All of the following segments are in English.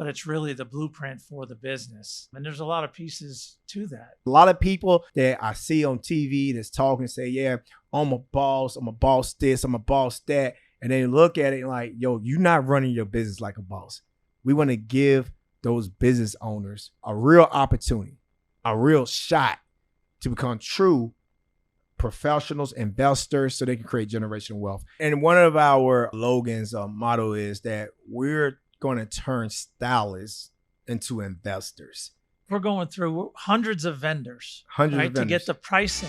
but it's really the blueprint for the business. And there's a lot of pieces to that. A lot of people that I see on TV that's talking say, yeah, I'm a boss this, I'm a boss that. And they look at it like, yo, you're not running your business like a boss. We want to give those business owners a real opportunity, a real shot to become true professionals, investors, so they can create generational wealth. And one of our slogans, motto is that we're going to turn stylists into investors. We're going through hundreds of vendors, Hundreds of vendors. to get the pricing.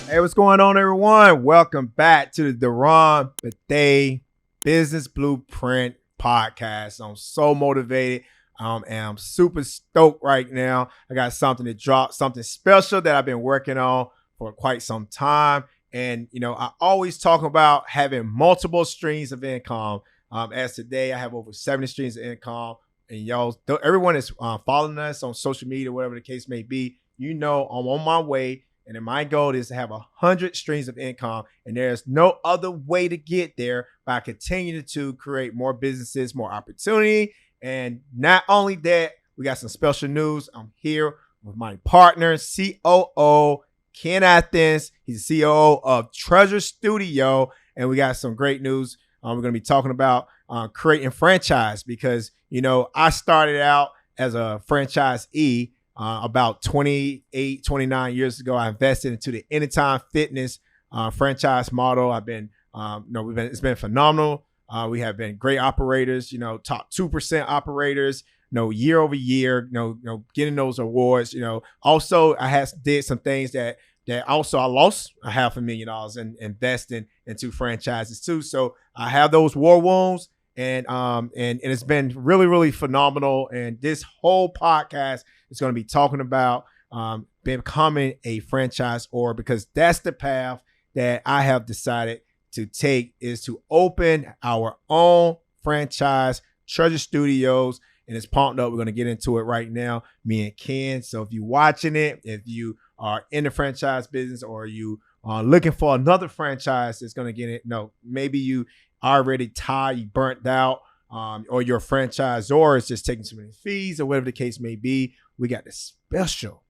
Hey, what's going on, everyone? Welcome back to the Dearonne Bethea Business Blueprint Podcast. I'm so motivated. And I'm super stoked right now. I got something to drop, something special that I've been working on for quite some time. And, you know, I always talk about having multiple streams of income. As today, I have over 70 streams of income. And y'all, everyone is following us on social media, whatever the case may be. You know, I'm on my way. And then my goal is to have 100 streams of income. And there's no other way to get there by continuing to create more businesses, more opportunity. And not only that, we got some special news. I'm here with my partner, COO, Ken Athens. He's the COO of Treazure Studios. And we got some great news. We're going to be talking about creating franchise because, you know, I started out as a franchisee about 28, 29 years ago. I invested into the Anytime Fitness franchise model. It's been phenomenal. We have been great operators, you know, top 2% operators, you know, year over year, you know, getting those awards, you know. Also, I did some things that also I lost $500,000 in investing into franchises too. So I have those war wounds and it's been really, really phenomenal. And this whole podcast is going to be talking about becoming a franchisor because that's the path that I have decided to take is to open our own franchise, Treazure Studios, and it's pumped up. We're going to get into it right now, me and Ken. So if you're watching it, if you are in the franchise business or you are looking for another franchise that's going to get it, no, maybe you already tired, you burnt out, or your franchisor is just taking too many fees or whatever the case may be, we got this special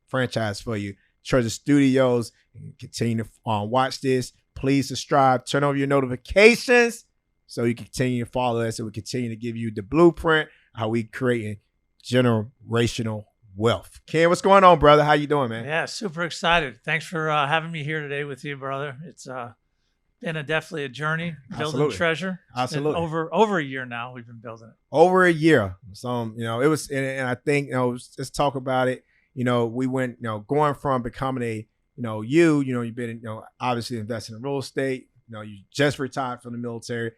franchise for you, Treazure Studios. And continue to watch this. Please subscribe, turn on your notifications so you can continue to follow us and we continue to give you the blueprint, how we create generational wealth. Ken, what's going on, brother? How you doing, man? Yeah, super excited. Thanks for having me here today with you, brother. It's been definitely a journey building Treazure. Absolutely. Over a year now we've been building it. Over a year. So, you know, it was, and I think, you know, let's talk about it. You know, we went, you know, going from becoming you've been, you know, obviously investing in real estate. You know, you just retired from the military.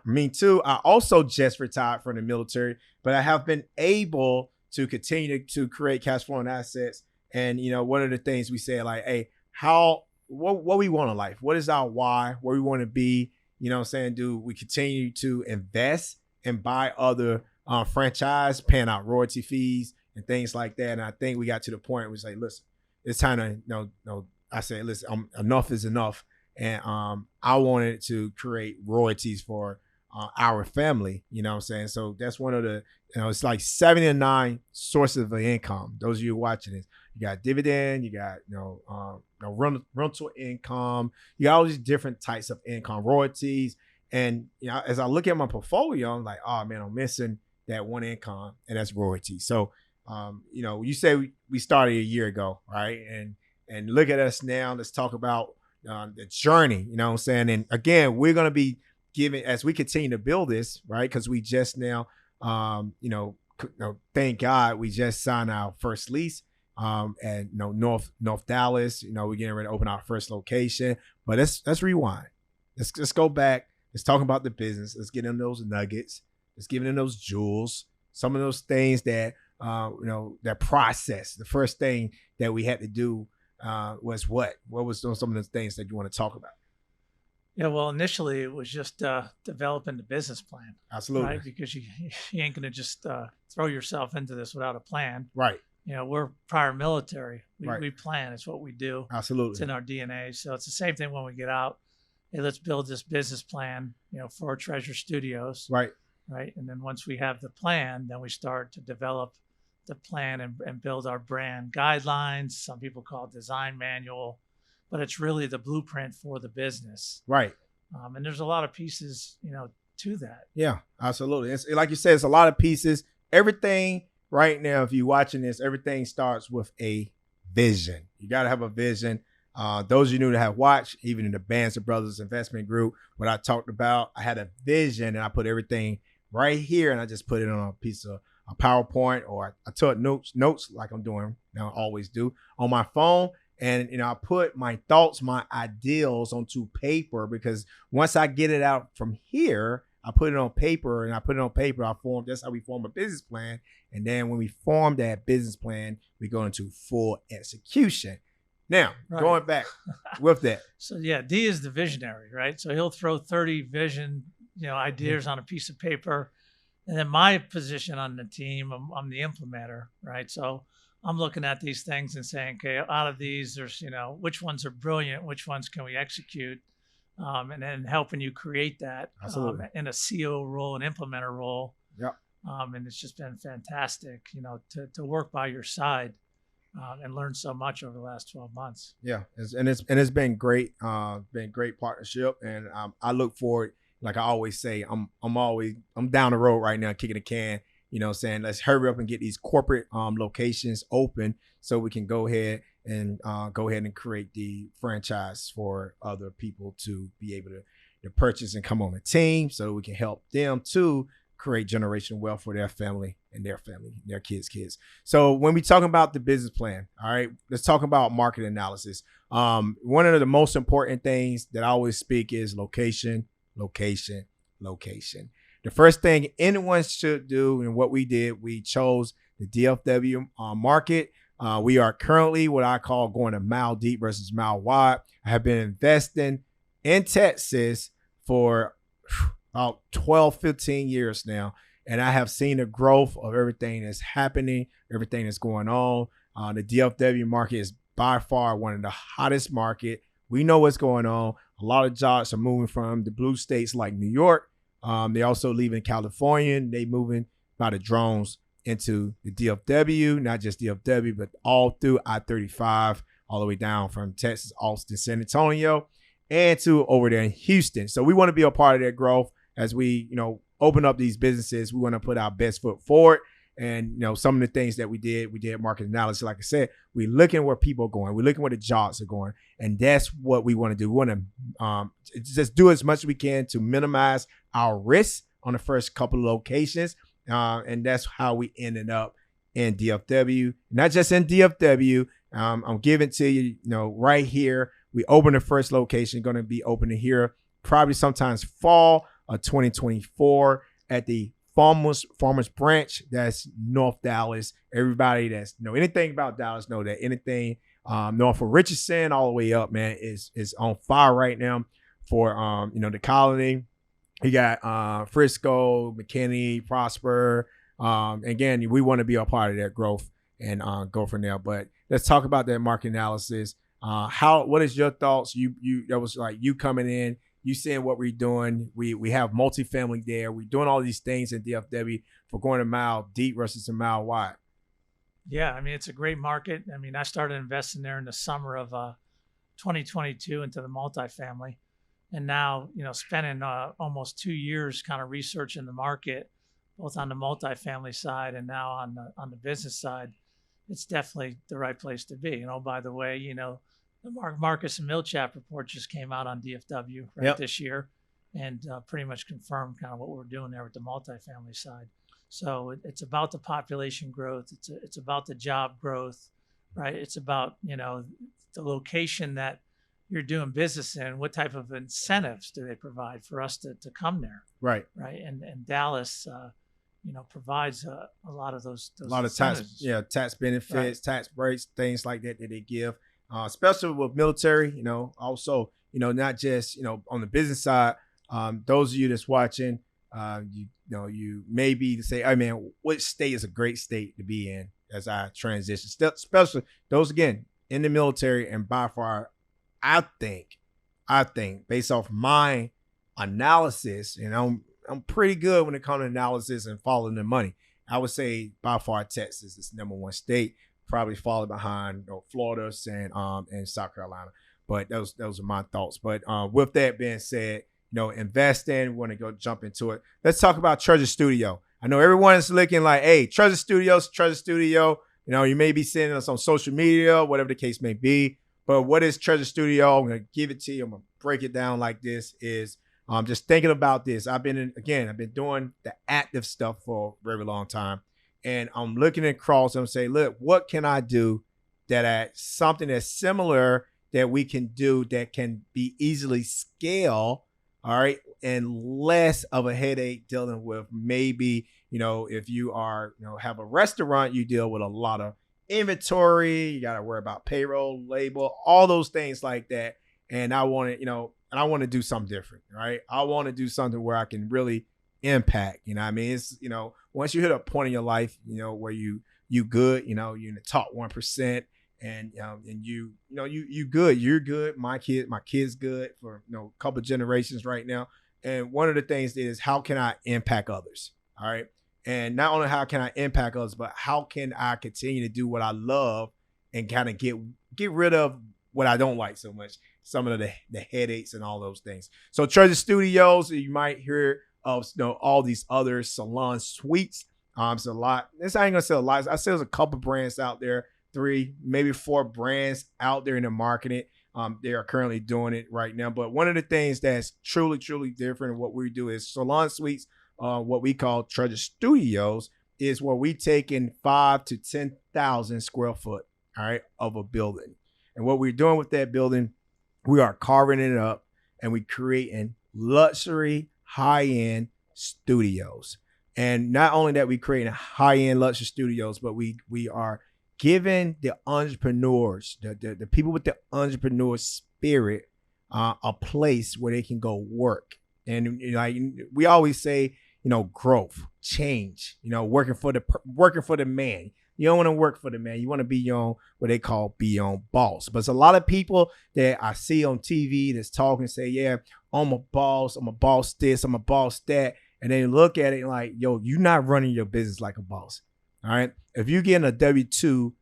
Me too. I also just retired from the military, but I have been able to continue to create cash flowing assets. And, you know, one of the things we say, like, hey, what we want in life? What is our why? Where we want to be? You know what I'm saying? Do we continue to invest and buy other franchise, paying out royalty fees and things like that? And I think we got to the point where we say, listen, it's time to, I say, listen, enough is enough. And I wanted to create royalties for our family, you know what I'm saying? So that's one of the, you know, it's like 7 to 9 sources of income. Those of you watching this, you got dividend, you got, rental income, you got all these different types of income, royalties. And, you know, as I look at my portfolio, I'm like, oh man, I'm missing that one income, and that's royalty. So, you know, you say we started a year ago, right? And look at us now. Let's talk about the journey, you know what I'm saying? And again, we're going to be giving, as we continue to build this, right? Because we just now, thank God, we just signed our first lease at North Dallas. You know, we're getting ready to open our first location. But let's rewind. Let's go back. Let's talk about the business. Let's get in those nuggets. Let's give in those jewels. Some of those things that that process. The first thing that we had to do was what? What was some of those things that you want to talk about? Yeah, well, initially it was just developing the business plan. Absolutely. Right? Because you ain't going to just throw yourself into this without a plan. Right. we're prior military. Right. We plan. It's what we do. It's Absolutely. in our DNA. So it's the same thing when we get out. Hey, let's build this business plan, for Treazure Studios. Right. Right. And then once we have the plan, then we start to develop the plan and build our brand guidelines. Some people call it design manual, but it's really the blueprint for the business. Right. And there's a lot of pieces, to that. Yeah, absolutely. It's like you said, it's a lot of pieces. Everything right now, if you're watching this, everything starts with a vision. You got to have a vision. Those of you new that have watched, even in the Banzer Brothers Investment Group, what I talked about, I had a vision and I put everything right here and I just put it on a piece of a PowerPoint, or I took notes like I'm doing now, I always do, on my phone. And, I put my thoughts, my ideals onto paper, because once I get it out from here, I put it on paper, that's how we form a business plan. And then when we form that business plan, we go into full execution. Now, Going back with that. So D is the visionary, right? So he'll throw 30 vision, ideas on a piece of paper. And then my position on the team, I'm the implementer, right? So I'm looking at these things and saying, okay, out of these, there's, which ones are brilliant, which ones can we execute? And then helping you create that in a CO role, an implementer role. Yeah. And it's just been fantastic, to work by your side and learn so much over the last 12 months. Yeah. It's been great, great partnership. And I look forward, like I always say, I'm down the road right now, kicking a can. Saying let's hurry up and get these corporate locations open so we can go ahead and create the franchise for other people to be able to purchase and come on the team, so we can help them to create generational wealth for their family, their kids. So when we talking about the business plan, all right, let's talk about market analysis. One of the most important things that I always speak is location. The first thing anyone should do, and what we did, we chose the DFW market. We are currently what I call going a mile deep versus mile wide. I have been investing in Texas for about 12, 15 years now. And I have seen the growth of everything that's happening, everything that's going on. The DFW market is by far one of the hottest market. We know what's going on. A lot of jobs are moving from the blue states like New York. They also leaving California. They moving by the drones into the DFW, not just DFW, but all through I-35, all the way down from Texas, Austin, San Antonio, and to over there in Houston. So we want to be a part of that growth as we, open up these businesses. We want to put our best foot forward. And, some of the things that we did market analysis. Like I said, we're looking where people are going. We're looking where the jobs are going. And that's what we want to do. We want to just do as much as we can to minimize our risk on the first couple of locations. And that's how we ended up in DFW. Not just in DFW. I'm giving to you, right here. We opened the first location, going to be opening here probably sometimes fall of 2024 at the Farmers Branch. That's North Dallas. Everybody that's know anything about Dallas know that anything north of Richardson all the way up, man, is on fire right now for the colony. You got Frisco, McKinney, Prosper. Again, we want to be a part of that growth and go from there. But let's talk about that market analysis. What is your thoughts? That was like you coming in. You seeing what we're doing. We have multifamily there. We're doing all these things in DFW for going a mile deep versus a mile wide. Yeah, it's a great market. I started investing there in the summer of 2022 into the multifamily. And now, spending almost 2 years kind of researching the market, both on the multifamily side and now on the business side, it's definitely the right place to be. By the way, the Marcus and Millchap report just came out on DFW this year, and pretty much confirmed kind of what we're doing there with the multifamily side. So it's about the population growth. It's about the job growth, right? It's about, the location that you're doing business in. What type of incentives do they provide for us to come there? Right. And Dallas, provides a lot of those a lot incentives. Tax benefits, tax breaks, things like that they give. Especially with military, also, not just, on the business side, those of you that's watching, you maybe say, hey man, what state is a great state to be in? as I transition, especially those again in the military. And by far, I think based off my analysis, and I'm pretty good when it comes to analysis and following the money. I would say by far Texas is number one state, probably followed behind Florida and South Carolina. But those are my thoughts. But with that being said, investing, we want to go jump into it. Let's talk about Treazure Studio. I know everyone is looking like, hey, Treazure Studio. You may be seeing us on social media, whatever the case may be. But what is Treazure Studio? I'm going to give it to you. I'm going to break it down like this is just thinking about this. I've been doing the active stuff for a very long time. And I'm looking across and I'm saying, look, what can I do something that's similar that we can do that can be easily scaled, all right, and less of a headache dealing with maybe, if you are, have a restaurant, you deal with a lot of inventory, you got to worry about payroll, label, all those things like that. And I want to, I want to do something different, right? I want to do something where I can really impact, it's, once you hit a point in your life, where you good, you're in the top 1%. And you good, you're good. My kid's good for a couple of generations right now. And one of the things is, how can I impact others? All right. And not only how can I impact others, but how can I continue to do what I love and kind of get rid of what I don't like so much, some of the headaches and all those things. So Treazure Studios, you might hear of all these other salon suites. It's a lot. This I ain't gonna say a lot. I say there's a couple brands out there. 3, maybe 4 brands out there in the market. They are currently doing it right now. But one of the things that's truly, truly different in what we do is salon suites, what we call Treazure Studios, is where we take in 5,000 to 10,000 square foot, all right, of a building. And what we're doing with that building, we are carving it up and we creating luxury, high-end studios. And not only that, we creating high-end luxury studios, but we are giving the entrepreneurs, the people with the entrepreneur spirit, a place where they can go work. And we always say, growth, change. Working for the man. You don't want to work for the man. You want to be your own, what they call be your own boss. But it's a lot of people that I see on TV that's talking, say, yeah, I'm a boss. I'm a boss this. I'm a boss that. And then look at it like, yo, you're not running your business like a boss. All right. If you're getting a W-2,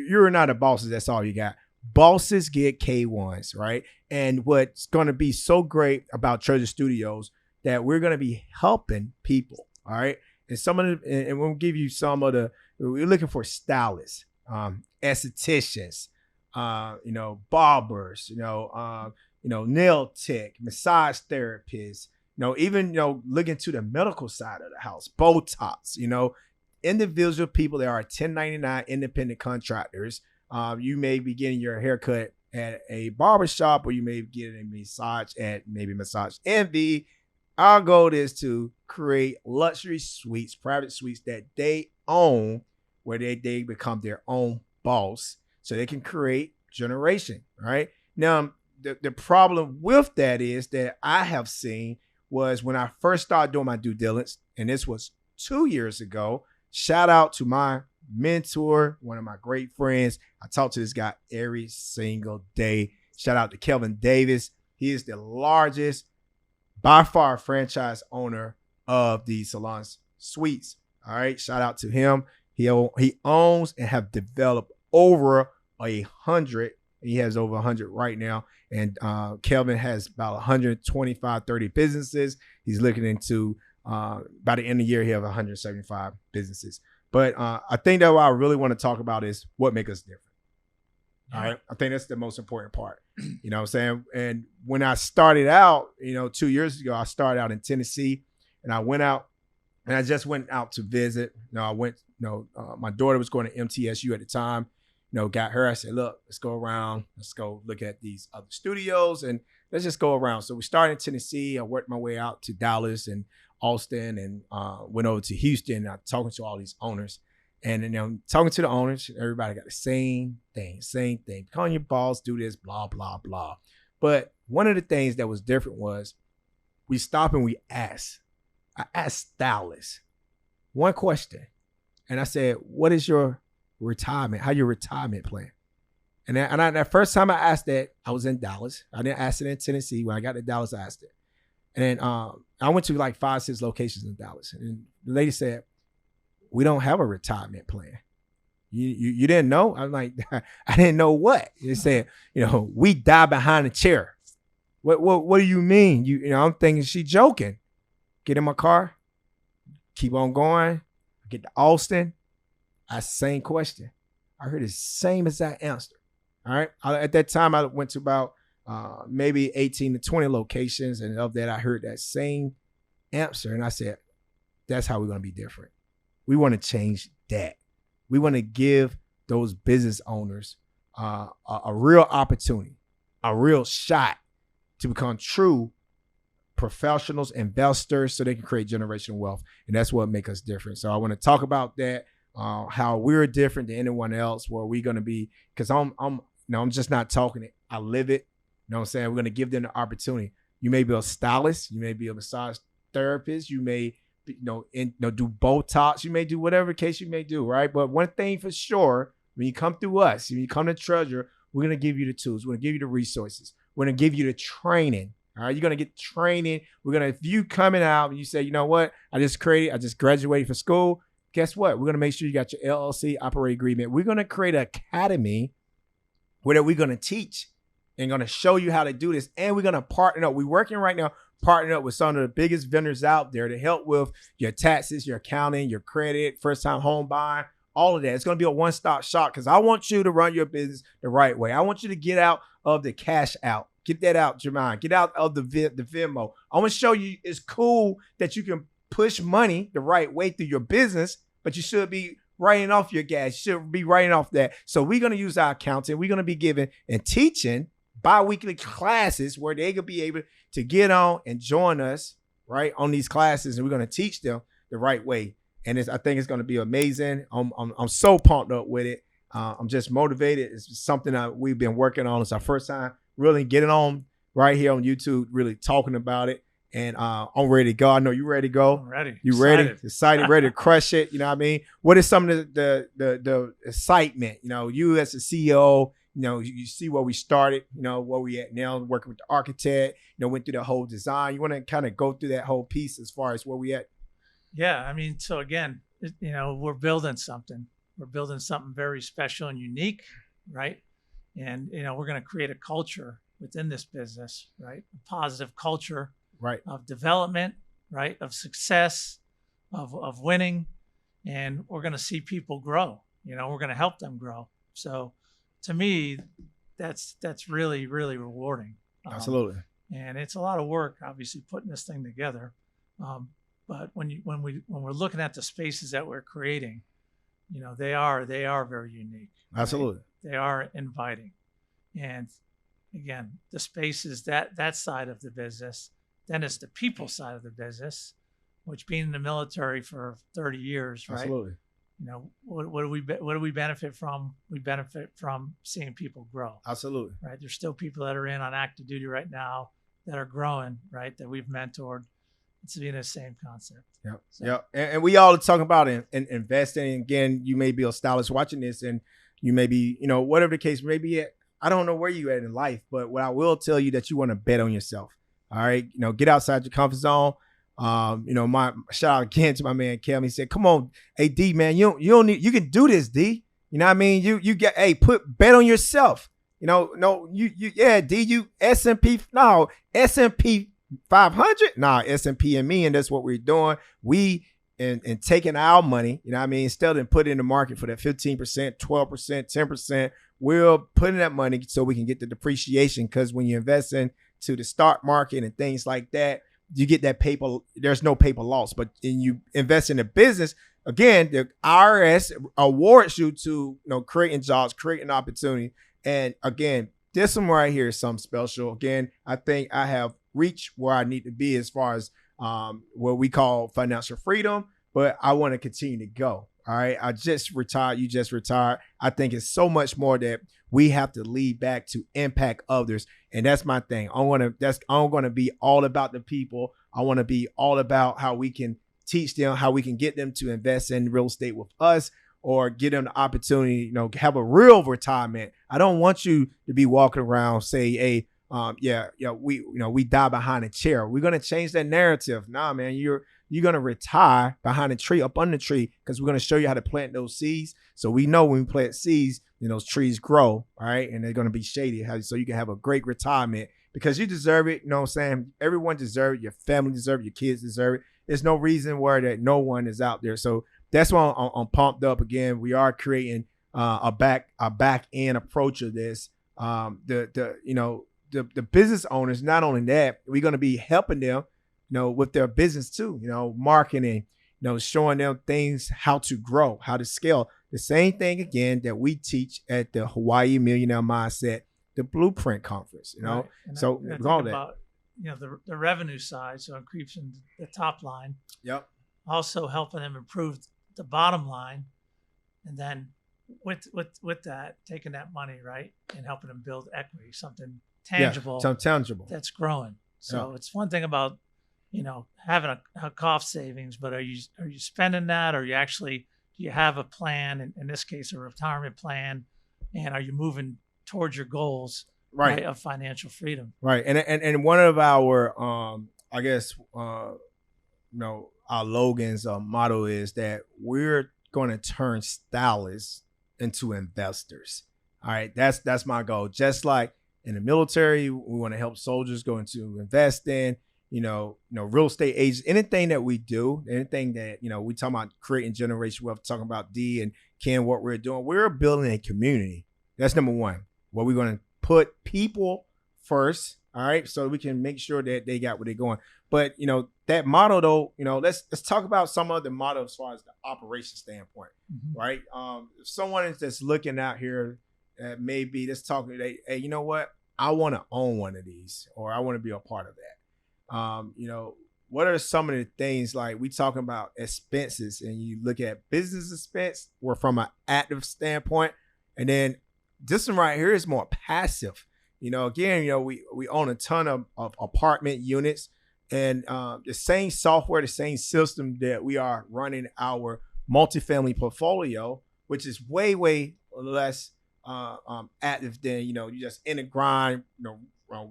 you're not a boss. That's all you got. Bosses get K1s, right? And what's going to be so great about Treazure Studios that we're going to be helping people. All right. And we'll give you we're looking for stylists, estheticians, barbers, nail tech, massage therapists, even, looking to the medical side of the house, Botox, individual people that are 1099 independent contractors. You may be getting your haircut at a barbershop, or you may be getting a massage at maybe Massage Envy. Our goal is to create luxury suites, private suites that they own, where they become their own boss, so they can create generation, right? Now, the problem with that is that I have seen was when I first started doing my due diligence, and this was 2 years ago. Shout out to my mentor, one of my great friends. I talk to this guy every single day. Shout out to Kelvin Davis. He is the largest, by far, franchise owner of the salon suites. All right. Shout out to him. He owns and have developed over 100. He has over 100 right now. And Kelvin has about 125, 30 businesses. He's looking into, by the end of the year, he has 175 businesses. But I think that what I really want to talk about is what makes us different. All right. I think that's the most important part. You know what I'm saying? And when I started out, 2 years ago, I started out in Tennessee, and I went out, and I just went out to visit. I went, my daughter was going to MTSU at the time, got her. I said, look, let's go around. Let's go look at these other studios, and let's just go around. So we started in Tennessee. I worked my way out to Dallas and Austin, and went over to Houston. I'm talking to all these owners, and talking to the owners, everybody got the same thing. Calling your boss, do this, blah, blah, blah. But one of the things that was different was we stop and we ask. I asked stylists one question. And I said, what is your retirement? How your retirement plan? And that first time I asked that, I was in Dallas. I didn't ask it in Tennessee. When I got to Dallas, I asked it. And then I went to like 5, 6 locations in Dallas. And the lady said, we don't have a retirement plan. You didn't know? I'm like, I didn't know what. They said, we die behind a chair. What do you mean? I'm thinking she joking. Get in my car, keep on going, get to Austin. Ask the same question. I heard the same exact answer. All right. At that time, I went to about maybe 18 to 20 locations. And of that, I heard that same answer. And I said, that's how we're going to be different. We want to change that. We want to give those business owners a real opportunity, a real shot to become true professionals, investors, so they can create generational wealth. And that's what makes us different. So I want to talk about that, how we're different than anyone else, where we're going to be, because I'm just not talking it. I live it. You know what I'm saying? We're going to give them the opportunity. You may be a stylist. You may be a massage therapist. You may, do Botox. You may do whatever case you may do, right? But one thing for sure, when you come through us, when you come to Treazure, we're going to give you the tools. We're going to give you the resources. We're going to give you the training. All right. You're going to get training. If you coming out and you say, you know what? I just graduated from school. Guess what? We're going to make sure you got your LLC operating agreement. We're going to create an academy where we're going to teach and going to show you how to do this. And we're going to partner up. We're working right now, partnering up with some of the biggest vendors out there to help with your taxes, your accounting, your credit, first-time home buying, all of that. It's going to be a one-stop shop because I want you to run your business the right way. I want you to get out of the cash out. Get that out, Jermaine. Get out of the Venmo. I want to show you it's cool that you can push money the right way through your business, but you should be writing off your gas. You should be writing off that. So we're going to use our accountant. We're going to be giving and teaching bi-weekly classes where they could be able to get on and join us, right, on these classes, and we're going to teach them the right way. And I think it's going to be amazing. I'm so pumped up with it. I'm just motivated. It's something that we've been working on. It's our first time really getting on right here on YouTube, really talking about it. And I'm ready to go. I know you're ready to go. I'm ready. You ready? Excited, ready to crush it. You know what I mean? What is some of the excitement? You as a CEO, you see where we started, where we at now, working with the architect, went through the whole design. You want to kind of go through that whole piece as far as where we at? Yeah. I mean, so again, we're building something. We're building something very special and unique, right? And, we're going to create a culture within this business, right? A positive culture, right, of development, right, of success, of winning. And we're going to see people grow. We're going to help them grow. So to me, that's really, really rewarding. Absolutely. And it's a lot of work, obviously, putting this thing together. But when we're looking at the spaces that we're creating, they are very unique. Absolutely. Right? They are inviting. And again, the space is that side of the business. Then it's the people side of the business, which being in the military for 30 years, right? Absolutely. What do we benefit from? We benefit from seeing people grow. Absolutely. Right. There's still people that are in on active duty right now that are growing, right? That we've mentored. It's being the same concept. Yep. So. Yep. And we all are talking about investing. Again, you may be a stylist watching this, and you may be, whatever the case may be. I don't know where you at in life, but what I will tell you that you want to bet on yourself. All right. Get outside your comfort zone. My shout out again to my man Kel. He said, "Come on, hey D, man, you don't need, you can do this, D. You know what I mean? You get, bet on yourself. Yeah, D, you S&P 500, S&P and me, and that's what we're doing. We and taking our money, instead of put it in the market for that 15%, 12%, 10%, we're putting that money so we can get the depreciation. Because when you invest into the stock market and things like that, you get that paper. There's no paper loss. But when you invest in a business, again, the IRS awards you to creating jobs, creating opportunity. And again, this one right here is something special. Again, I think I have reached where I need to be as far as what we call financial freedom, but I want to continue to go. All right. I just retired. You just retired. I think it's so much more that we have to lead back to impact others. And that's my thing. I'm going to be all about the people. I want to be all about how we can teach them how we can get them to invest in real estate with us, or get them the opportunity, have a real retirement. I don't want you to be walking around say, hey, we die behind a chair. We're gonna change that narrative. Nah, man, you're gonna retire behind a tree, up under the tree, because we're gonna show you how to plant those seeds. So we know when we plant seeds, those trees grow, all right, and they're gonna be shady, so you can have a great retirement because you deserve it. You know what I'm saying? Everyone deserves it. Your family deserves it. Your kids deserve it. There's no reason why that no one is out there. So that's why I'm pumped up. Again, we are creating a back end approach of this. The business owners, not only that, we're going to be helping them, with their business too, marketing, showing them things, how to grow, how to scale. The same thing again that we teach at the Hawaii Millionaire Mindset, the Blueprint Conference, Right. So I think all that. about, the revenue side, so increasing the top line. Yep. Also helping them improve the bottom line, and then with that, taking that money, right, and helping them build equity, something tangible, that's growing. So It's one thing about having a cost savings, but are you spending that, or do you have a plan, in this case a retirement plan, and are you moving towards your goals, right, of financial freedom? Right. And one of our I guess our Logan's motto is that we're going to turn stylists into investors. All right, that's my goal. Just like in the military, we want to help soldiers go into invest in, real estate agents, anything that we do, anything that, we talking about creating generational wealth, talking about D and Ken, what we're doing, we're building a community. That's number one. Where we're going to put people first. All right, so we can make sure that they got where they're going. But that model though, let's talk about some of the model as far as the operation standpoint, right? If someone is just looking out here, maybe let's talk. Hey, you know what? I want to own one of these, or I want to be a part of that. What are some of the things, like we talking about expenses, and you look at business expense, or from an active standpoint, and then this one right here is more passive. Again, we own a ton of apartment units, and the same software, the same system that we are running our multifamily portfolio, which is way, way less active than, you just in the grind,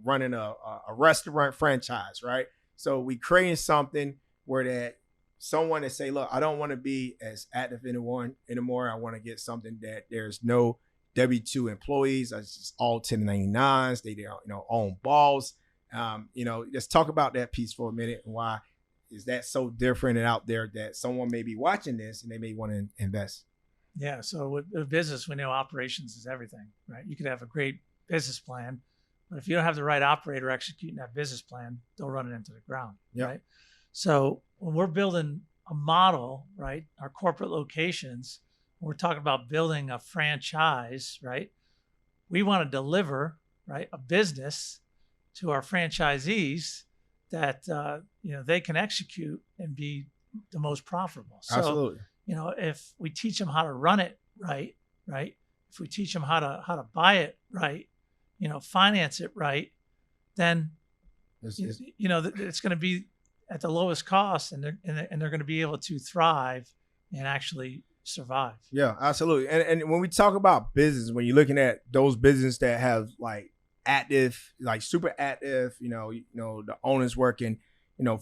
running a restaurant franchise, right? So we creating something where that someone that say, look, I don't want to be as active anymore. I want to get something that there's no W-2 employees. It's just all 1099s. They own balls. Let's talk about that piece for a minute. And why is that so different and out there that someone may be watching this and they may want to invest? Yeah. So with business, we know operations is everything, right? You could have a great business plan, but if you don't have the right operator executing that business plan, they'll run it into the ground, right? So when we're building a model, right, our corporate locations, we're talking about building a franchise, right? We want to deliver, right, a business to our franchisees that they can execute and be the most profitable. So, absolutely. If we teach them how to run it right, if we teach them how to buy it right, finance it right, then it's going to be at the lowest cost, and they're going to be able to thrive and actually survive. Yeah, absolutely. And when we talk about business, when you're looking at those businesses that have like active, like super active, the owners working,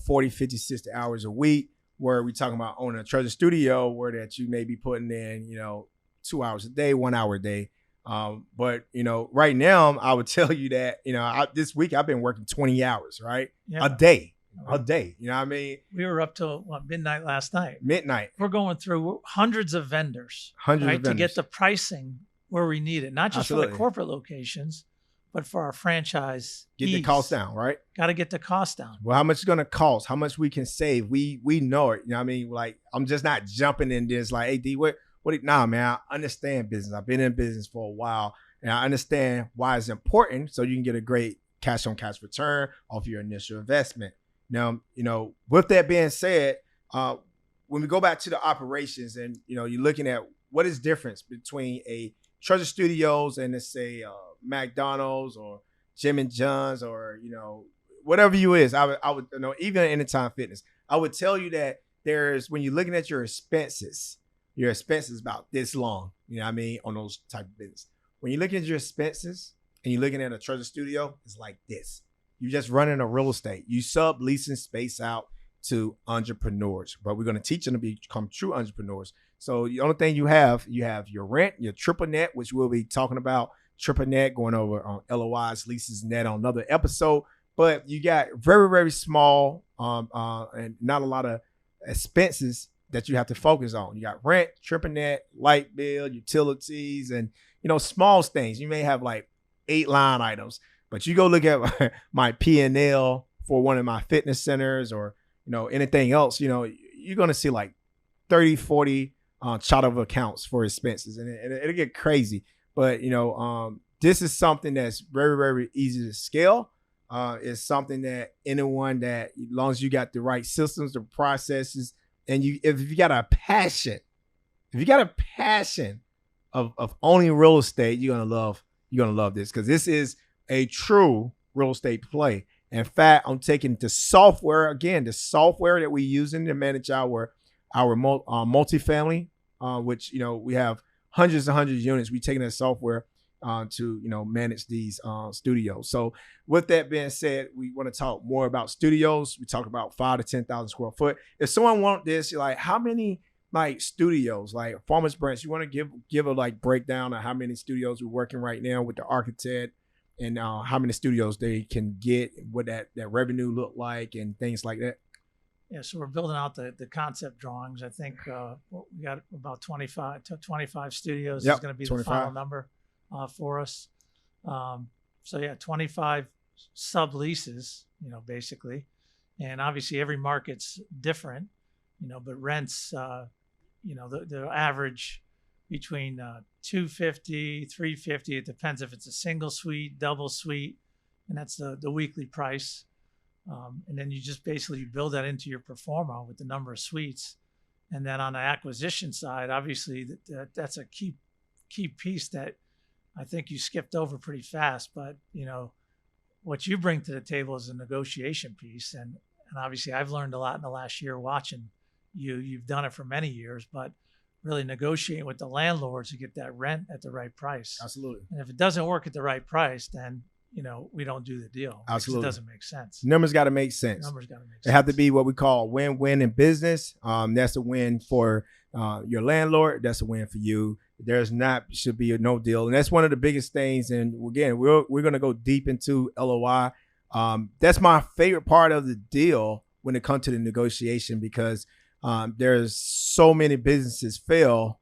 40, 50, 60 hours a week, where we talking about owning a Treazure Studio, where that you may be putting in, 2 hours a day, 1 hour a day. But right now I would tell you that, this week I've been working 20 hours, right? Yeah. A day. You know what I mean? We were up till midnight last night. Midnight. We're going through hundreds of vendors, to get the pricing where we need it, not just for the corporate locations, but for our franchise. Get the cost down, right? Got to get the cost down. Well, how much it's gonna cost? How much we can save? We know it. You know what I mean? Like, I'm just not jumping in this like, hey D, what? Nah, man. I understand business. I've been in business for a while, and I understand why it's important. So you can get a great cash on cash return off your initial investment. Now, with that being said, when we go back to the operations, and you're looking at what is difference between a Treazure Studios and, let's say, McDonald's or Jim and John's, or whatever you is, I would even Anytime Fitness, I would tell you that when you're looking at your expenses about this long, you know what I mean, on those type of business. When you're looking at your expenses and you're looking at a Treazure Studio, it's like this. You're just running a real estate. You subleasing space out to entrepreneurs, but we're going to teach them to become true entrepreneurs. So the only thing you have your rent, your triple net, which we'll be talking about triple net, going over on LOIs, leases, net on another episode. But you got very, very small and not a lot of expenses that you have to focus on. You got rent, triple net, light bill, utilities, and small things. You may have like 8 line items, but you go look at my P&L for one of my fitness centers or anything else, you're going to see like 30, 40 chart of accounts for expenses, and it'll get crazy. But, this is something that's very, very easy to scale. It's something that anyone that, as long as you got the right systems, the processes, and if you got a passion of owning real estate, you're going to love this, because this is a true real estate play. In fact, I'm taking the software that we're using to manage our multifamily, which, we have hundreds and hundreds of units. We're taking that software to, manage these studios. So with that being said, we want to talk more about studios. We talk about 5,000 to 10,000 square foot. If someone want this, you're like, how many like studios, like Farmers Branch, you want to give a like breakdown of how many studios we're working right now with the architect, and how many studios they can get, what that revenue look like, and things like that. Yeah, so we're building out the concept drawings. I think we got about 25 studios. Yep, is going to be 25. The final number for us. So yeah, 25 subleases, basically. And obviously every market's different, but rents, the average between 250, 350. It depends if it's a single suite, double suite, and that's the weekly price. And then you just basically build that into your pro forma with the number of suites. And then on the acquisition side, obviously that's a key piece that I think you skipped over pretty fast. But what you bring to the table is a negotiation piece, and obviously I've learned a lot in the last year watching you. You've done it for many years, but really negotiating with the landlords to get that rent at the right price. Absolutely. And if it doesn't work at the right price, then we don't do the deal. Absolutely. It doesn't make sense. Numbers got to make sense. It have to be what we call win-win in business. That's a win for your landlord. That's a win for you. Should be no deal. And that's one of the biggest things. And again, we're going to go deep into LOI. That's my favorite part of the deal when it comes to the negotiation, because there's so many businesses fail,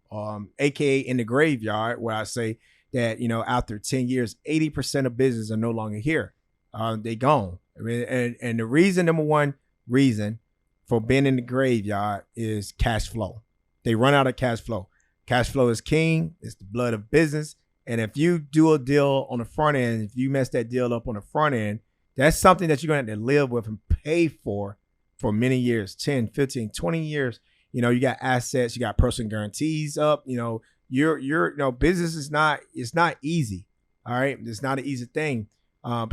AKA in the graveyard, where I say that, after 10 years, 80% of businesses are no longer here. They gone. I mean, and the reason, number one reason for being in the graveyard is cash flow. They run out of cash flow. Cash flow is king. It's the blood of business. And if you do a deal on the front end, if you mess that deal up on the front end, that's something that you're going to have to live with and pay for many years, 10, 15, 20 years. You got assets, you got personal guarantees up, your business is it's not easy. All right. It's not an easy thing.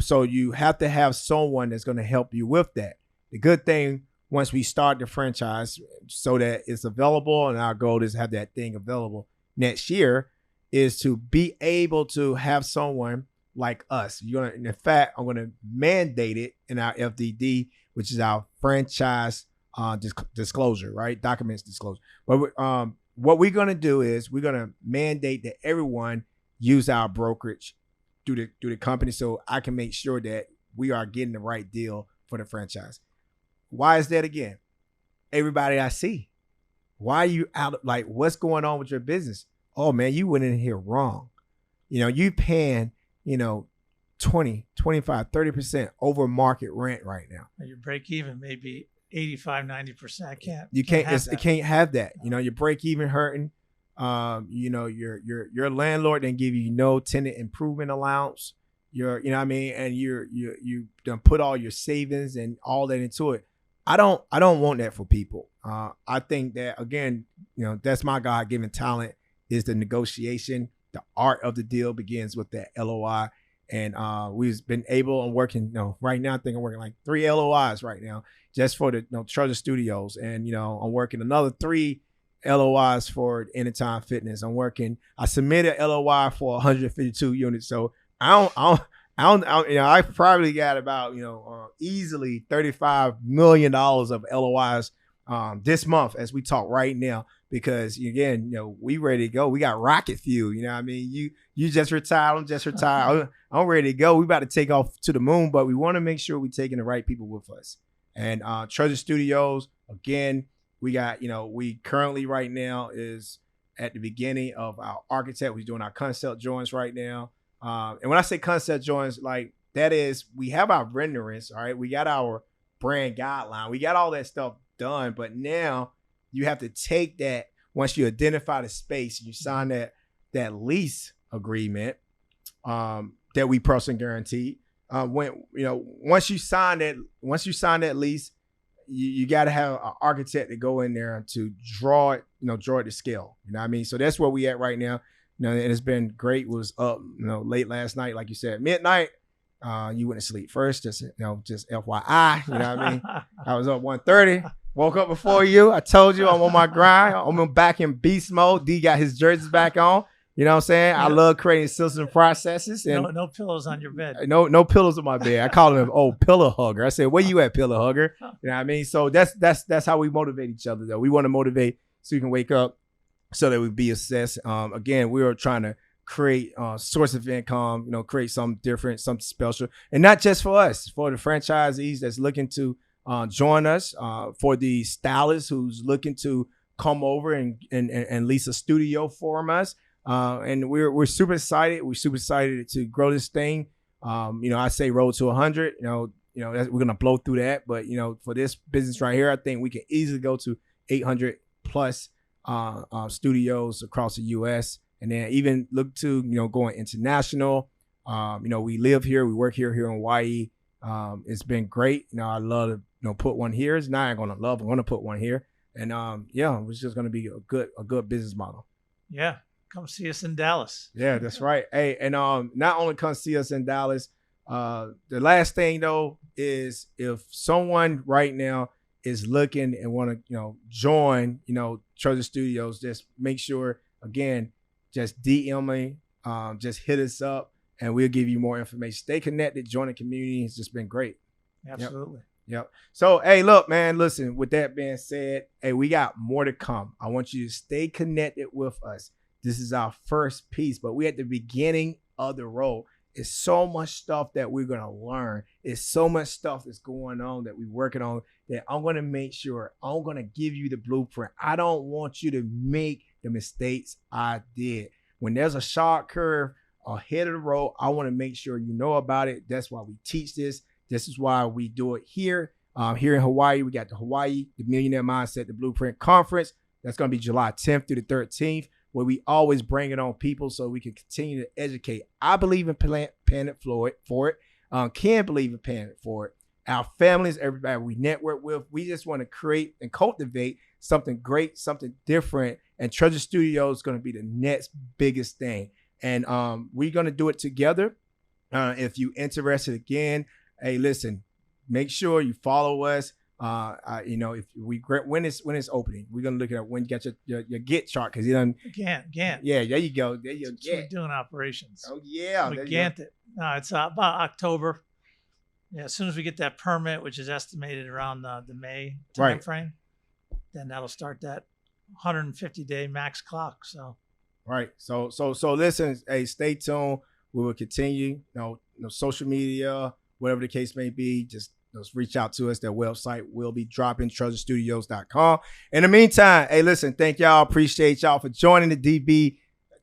So you have to have someone that's going to help you with that. The good thing, once we start the franchise so that it's available, and our goal is to have that thing available next year, is to be able to have someone like us. In fact, I'm going to mandate it in our FDD, which is our franchise disclosure, right? Documents disclosure. But what we're going to do is we're going to mandate that everyone use our brokerage through the company, so I can make sure that we are getting the right deal for the franchise. Why is that again? Everybody I see, why are you out? Like, what's going on with your business? Oh man, you went in here wrong. You paying, 20, 25, 30% over market rent right now. Your break even may be 85, 90%. It can't have that. Your break even hurting. Your landlord didn't give you no tenant improvement allowance. And you done put all your savings and all that into it. I don't want that for people. I think that, again, that's my God-given talent, is the negotiation. The art of the deal begins with that LOI. And we've been able and working, right now I think I'm working like 3 LOIs right now just for the Treazure Studios. And, I'm working another 3 LOIs for Anytime Fitness. I submitted a LOI for 152 units. So I probably got about, easily $35 million of LOIs this month as we talk right now, because again, we ready to go. We got rocket fuel. You know what I mean? You just retired. I'm just retired. I'm ready to go. We about to take off to the moon, but we want to make sure we're taking the right people with us. And Treazure Studios, again, we got, we currently right now is at the beginning of our architect. We're doing our concept drawings right now. And when I say concept drawings, like that is, we have our renderings, all right? We got our brand guideline. We got all that stuff done, but now you have to take that once you identify the space, you sign that lease agreement that we personally guaranteed. Once you sign that lease, you got to have an architect to go in there to draw it to scale. You know what I mean? So that's where we at right now. And it's been great. It was up, late last night, like you said, midnight. You went to sleep first, just FYI. You know what I mean? I was up 1:30. Woke up before you. I told you I'm on my grind. I'm back in beast mode. D got his jerseys back on. You know what I'm saying? I love creating systems and processes. And no pillows on your bed. No pillows on my bed. I call him an old pillow hugger. I said, where you at, pillow hugger? You know what I mean? So that's how we motivate each other, though. We want to motivate so you can wake up so that we be assessed. Again, we are trying to create a source of income, create something different, something special. And not just for us, for the franchisees that's looking to join us, for the stylists who's looking to come over and lease a studio from us. And we're super excited. We're super excited to grow this thing. I say road to 100. We're gonna blow through that. But for this business right here, I think we can easily go to 800 plus studios across the U.S. and then even look to going international. We live here, we work here in Hawaii. It's been great. I love to put one here. It's not gonna love. I'm gonna put one here, and it's just gonna be a good business model. Yeah. Come see us in Dallas. Yeah, that's right. Hey, and not only come see us in Dallas, the last thing though is if someone right now is looking and want to join Treazure Studios, just make sure, again, just DM me, just hit us up and we'll give you more information. Stay connected, join the community. It's just been great. Absolutely. Yep. So, hey, look, man, listen, with that being said, hey, we got more to come. I want you to stay connected with us. This is our first piece, but we're at the beginning of the road. It's so much stuff that we're going to learn. It's so much stuff that's going on that we're working on that I'm going to make sure I'm going to give you the blueprint. I don't want you to make the mistakes I did. When there's a sharp curve ahead of the road, I want to make sure you know about it. That's why we teach this. This is why we do it here. Here in Hawaii, we got the Millionaire Mindset, the Blueprint Conference. That's going to be July 10th through the 13th. Where we always bring it on people so we can continue to educate. I believe in paying it for it. Ken believe in paying it for it. Our families, everybody we network with, we just want to create and cultivate something great, something different. And Treazure Studios is going to be the next biggest thing. And we're going to do it together. If you're interested, again, hey, listen, make sure you follow us. If when it's opening, we're gonna look at when you got your get chart because you done Gantt. Yeah, there you go. There you go. We're doing operations. Oh yeah, we Gantt it. No, it's about October. Yeah, as soon as we get that permit, which is estimated around the May time frame, then that'll start that 150-day max clock. So right. So listen. Hey, stay tuned. We will continue. Social media, whatever the case may be, just reach out to us. Their website will be dropping, treasurestudios.com. In the meantime, hey, listen, thank y'all. Appreciate y'all for joining the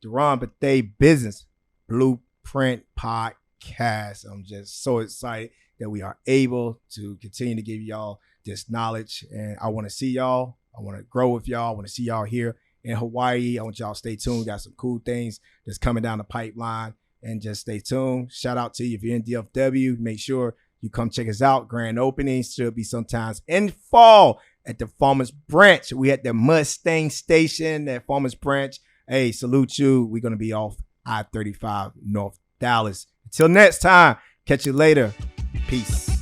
Dearonne Bethea Business Blueprint Podcast. I'm just so excited that we are able to continue to give y'all this knowledge. And I want to see y'all. I want to grow with y'all. I want to see y'all here in Hawaii. I want y'all to stay tuned. We got some cool things that's coming down the pipeline. And just stay tuned. Shout out to you if you're in DFW. Make sure you come check us out. Grand opening should be sometimes in fall at the Farmers Branch. We at the Mustang Station at Farmers Branch. Hey, salute you. We're going to be off I-35 North Dallas. Till next time, catch you later. Peace.